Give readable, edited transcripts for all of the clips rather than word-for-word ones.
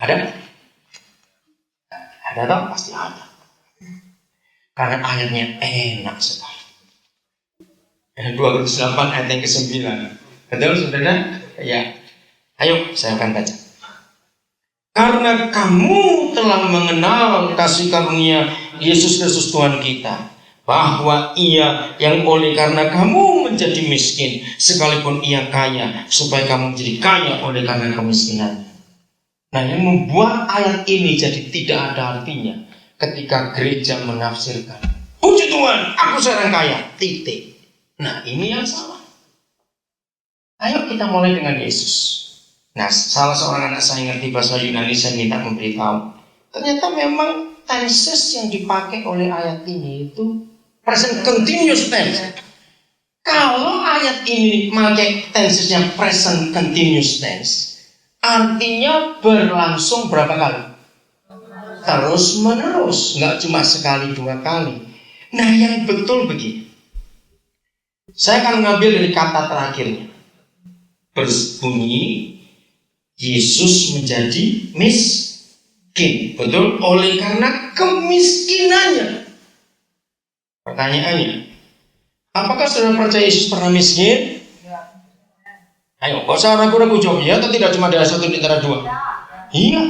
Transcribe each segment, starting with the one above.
Ada? Ada toh? Pasti ada. Karena ayatnya enak sekali. 2 Korintus 8 ayat yang ke-9. Betul saudara? Ya. Ayo saya akan baca. Karena kamu telah mengenal kasih karunia Yesus Kristus Tuhan kita, bahwa Ia yang oleh karena kamu menjadi miskin, sekalipun Ia kaya, supaya kamu menjadi kaya oleh karena kemiskinan. Nah, yang membuat ayat ini jadi tidak ada artinya ketika gereja menafsirkan, puji Tuhan, aku seorang kaya, titik. Nah, ini yang salah. Ayo kita mulai dengan Yesus. Nah, salah seorang anak saya ngerti bahasa Yunani, saya minta memberitahu. Ternyata memang tenses yang dipakai oleh ayat ini itu present continuous tense. Kalau ayat ini pakai tensesnya present continuous tense, artinya berlangsung berapa kali? Terus menerus, nggak cuma sekali 2 kali. Nah, yang betul begini. Saya akan mengambil dari kata terakhirnya. Berbunyi Yesus menjadi miskin. Betul? Oleh karena kemiskinannya. Pertanyaannya, apakah saudara percaya Yesus pernah miskin? Ayo, kok saya ragu-ragu jawab ya atau tidak, cuma ada 1 di antara 2? Iya,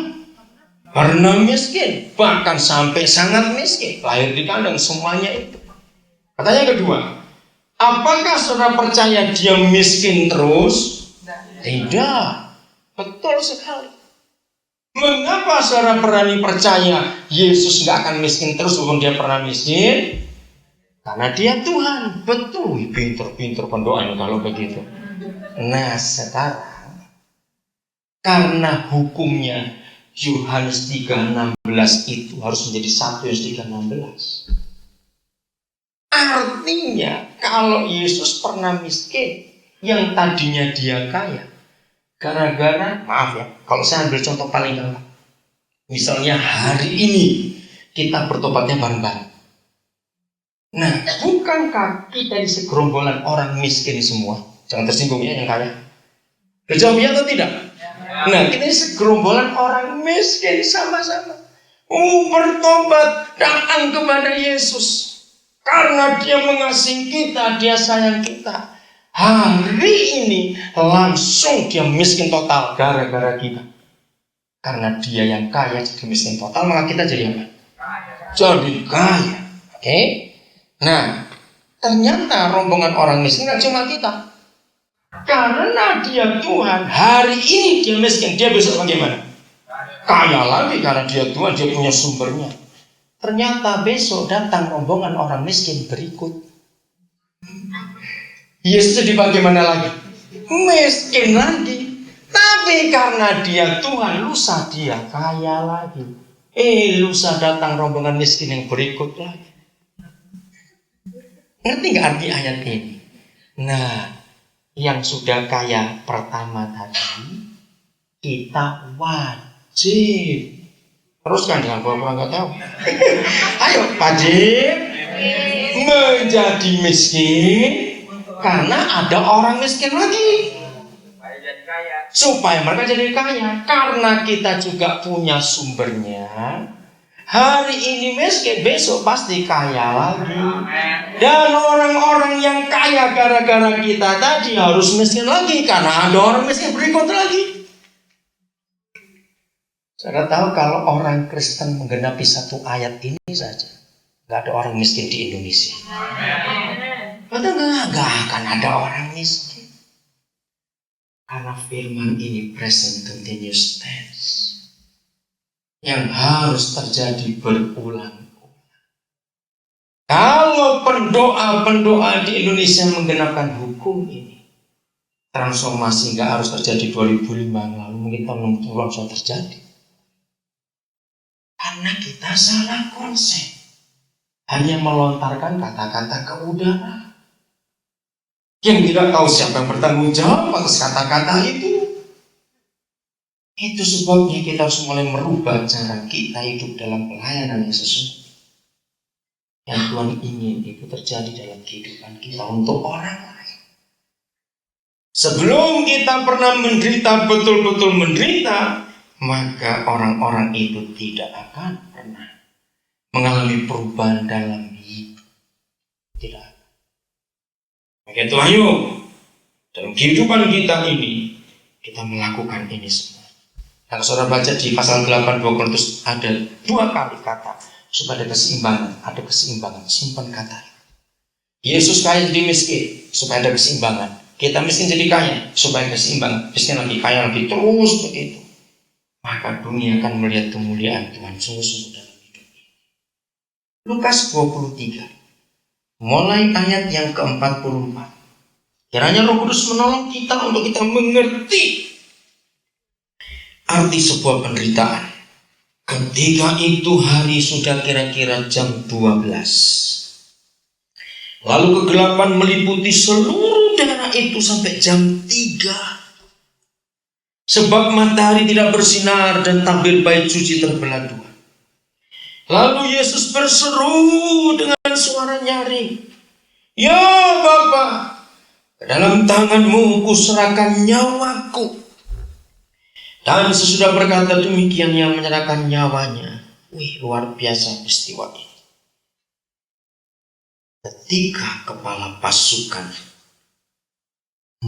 pernah miskin. Bahkan sampai sangat miskin. Lahir di kandang, semuanya itu. Pertanyaan kedua, apakah saudara percaya dia miskin terus? Tidak. Betul sekali. Mengapa saudara berani percaya Yesus gak akan miskin terus walaupun dia pernah miskin? Karena dia Tuhan. Betul. Pinter-pinter pendoanya kalau begitu. Nah, sekarang karena hukumnya Yohanes 3:16 itu harus menjadi 1 Yohanes 3:16. Artinya kalau Yesus pernah miskin, yang tadinya dia kaya, gara-gara, maaf ya, kalau saya ambil contoh paling gampang, misalnya hari ini kita bertobatnya bareng-bareng. Nah, bukankah kita di segerombolan orang miskin semua? Jangan tersinggung ya yang kaya. Jawab ya atau tidak? Nah, kita di segerombolan orang miskin sama-sama bertobat, datang kepada Yesus. Karena dia mengasihi kita, dia sayang kita. Hari ini langsung dia miskin total gara-gara kita. Karena dia yang kaya jadi miskin total, maka kita jadi apa? Jadi kaya. Oke? Nah, ternyata rombongan orang miskin gak cuma kita. Karena dia Tuhan, hari ini dia miskin, dia besok bagaimana? Kaya lagi karena dia Tuhan, dia punya sumbernya. Ternyata besok datang rombongan orang miskin berikut. Yesus jadi bagaimana lagi? Miskin lagi. Tapi karena dia Tuhan, lusa dia kaya lagi. Lusa datang rombongan miskin yang berikut lagi. Ngerti gak arti ayat ini? Nah, yang sudah kaya pertama tadi, kita wajib. Teruskan dengan pura-pura gak tahu. Ayo, wajib menjadi miskin. Karena ada orang miskin lagi, supaya mereka jadi kaya. Karena kita juga punya sumbernya. Hari ini miskin, besok pasti kaya lagi. Dan orang-orang yang kaya gara-gara kita tadi harus miskin lagi, karena ada orang miskin berikut lagi. Saya tahu kalau orang Kristen menggenapi 1 ayat ini saja, gak ada orang miskin di Indonesia. Betul gak akan ada orang miskin. Karena firman ini present continuous tense, yang harus terjadi berulang-ulang. Kalau pendoa-pendoa di Indonesia menggenapkan hukum ini, transformasi gak harus terjadi 2005 lalu, mungkin tahun 60-an sudah terjadi. Karena kita salah konsep, hanya melontarkan kata-kata ke udara. Yang tidak tahu siapa yang bertanggung jawab atas kata-kata itu. Itu sebabnya kita harus mulai merubah cara kita hidup dalam pelayanan yang sesungguhnya. Yang Tuhan ingin itu terjadi dalam kehidupan kita untuk orang lain. Sebelum kita pernah menderita, betul-betul menderita, maka orang-orang itu tidak akan pernah mengalami perubahan dalam hidup. Tidak. Maka itu ayo, dalam kehidupan kita ini, kita melakukan ini semua. Kalau saudara baca di pasal 8 2 Korintus ada 2 kali kata supaya ada keseimbangan. Simpan kata. Yesus kaya jadi miskin supaya ada keseimbangan. Kita miskin jadi kaya supaya ada keseimbangan. Miskin lagi kaya lagi, terus begitu. Maka dunia akan melihat kemuliaan Tuhan sungguh-sungguh dalam hidup ini. Lukas 23 mulai ayat yang ke-44. Kiranya Roh Kudus menolong kita untuk kita mengerti arti sebuah penderitaan. Ketika itu hari sudah kira-kira jam 12. Lalu kegelapan meliputi seluruh daerah itu sampai jam 3. Sebab matahari tidak bersinar dan tabir bait suci terbelah 2. Lalu Yesus berseru dengan suara nyaring, "Ya Bapa, ke dalam tangan-Mu kuserahkan nyawaku." Dan sesudah berkata demikian, Ia menyerahkan nyawanya. Wih, luar biasa peristiwa ini. Ketika kepala pasukan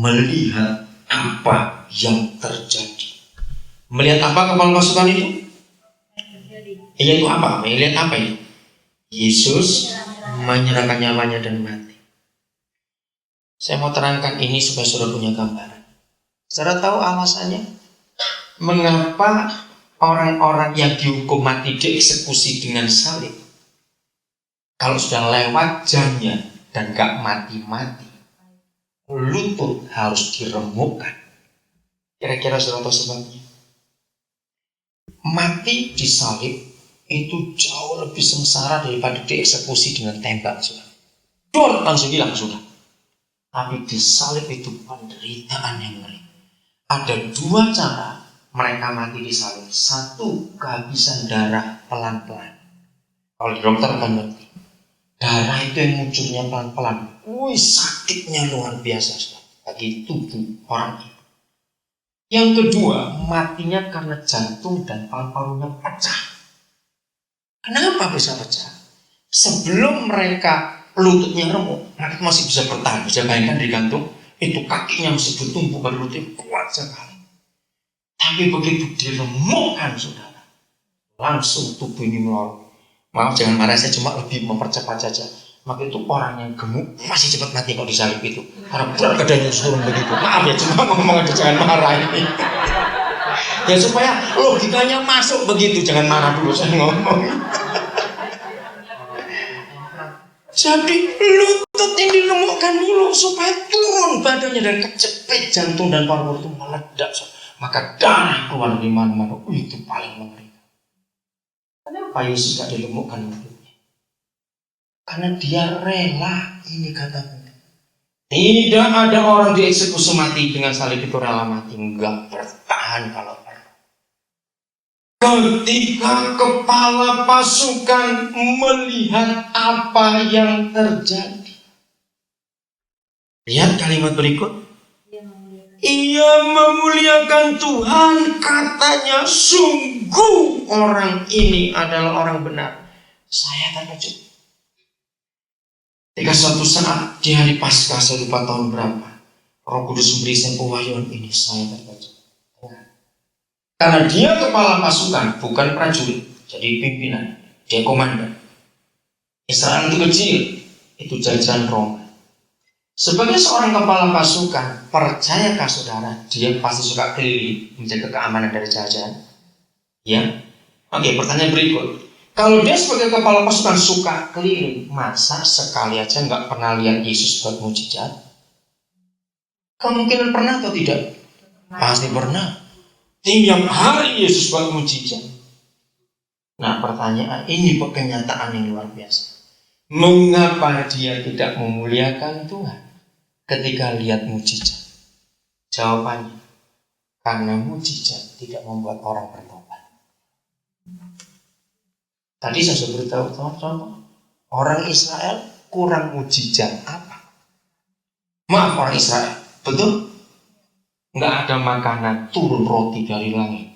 melihat apa yang terjadi. Melihat apa kepala pasukan itu? Itu apa? Melihat apa itu? Yesus menyerahkan nyawanya dan mati. Saya mau terangkan ini supaya saudara punya gambaran. Saudara tahu alasannya? Mengapa orang-orang yang dihukum mati dieksekusi dengan salib? Kalau sudah lewat jamnya dan gak mati-mati, lutut harus diremukkan. Kira-kira saudara tahu sebabnya? Mati di salib itu jauh lebih sengsara daripada dieksekusi dengan tembak. Dor, langsung hilang sudah. Tapi di salib itu penderitaan yang ngeri. Ada 2 cara mereka mati di salib. 1, kehabisan darah pelan-pelan. Kalau di dokter kan ngerti. Darah itu yang munculnya pelan-pelan. Wih, sakitnya luar biasa bagi tubuh orang itu. Yang kedua, matinya karena jantung dan paru-parunya pecah. Kenapa bisa pecah? Sebelum mereka lututnya remuk, mereka masih bisa bertahan. Bisa bayangkan digantung, itu kakinya masih bertumbuh pada lututnya kuat sekali. Tapi begitu diremukkan, saudara, langsung tubuh ini melorot. Maaf, jangan marah, saya cuma lebih mempercepat saja. Maka itu orang yang gemuk masih cepat mati kalau disalib itu. Karena berat badannya turun begitu. Maaf ya, cuma ngomong aja, jangan marah ini. Ya supaya logikanya masuk begitu, jangan marah dulu saya ngomong. Jadi lutut ini diremukkan dulu supaya turun badannya dan kejepit jantung dan paru-paru itu meledak. Maka darah keluar di mana-mana. Itu paling mengerikan. Kenapa Yesus tidak diremukkan lututnya? Karena dia rela, ini katakan. Tidak ada orang dieksekusi mati dengan salib itu rela mati. Enggak, bertahan kalau perlu. Ketika kepala pasukan melihat apa yang terjadi. Lihat kalimat berikut. Ia memuliakan Tuhan, katanya, sungguh orang ini adalah orang benar. Saya terkejut. Ketika suatu saat di hari Paskah, saya lupa tahun berapa, Roh Kudus memberikan pewahyuan ini, saya terkejut. Karena dia kepala pasukan, bukan prajurit, jadi pimpinan, dia komandan. Israel itu kecil, itu jajahan Roma. Sebagai seorang kepala pasukan, percayakah saudara, dia pasti suka keliling menjaga keamanan dari jajahan? Ya. Oke, pertanyaan berikut. Kalau dia sebagai kepala pasukan suka keliling, masa sekali aja nggak pernah lihat Yesus buat mujizat? Kemungkinan pernah atau tidak? Pasti pernah. Tiap hari Yesus buat mujizat. Nah, pertanyaan ini kenyataan yang luar biasa. Mengapa dia tidak memuliakan Tuhan ketika lihat mujizat? Jawabannya, karena mujizat tidak membuat orang bertobat. Tadi saya sudah beritahu contoh orang Israel kurang mujizat apa? Maaf, orang Israel, betul? Nggak ada makanan turun roti dari langit.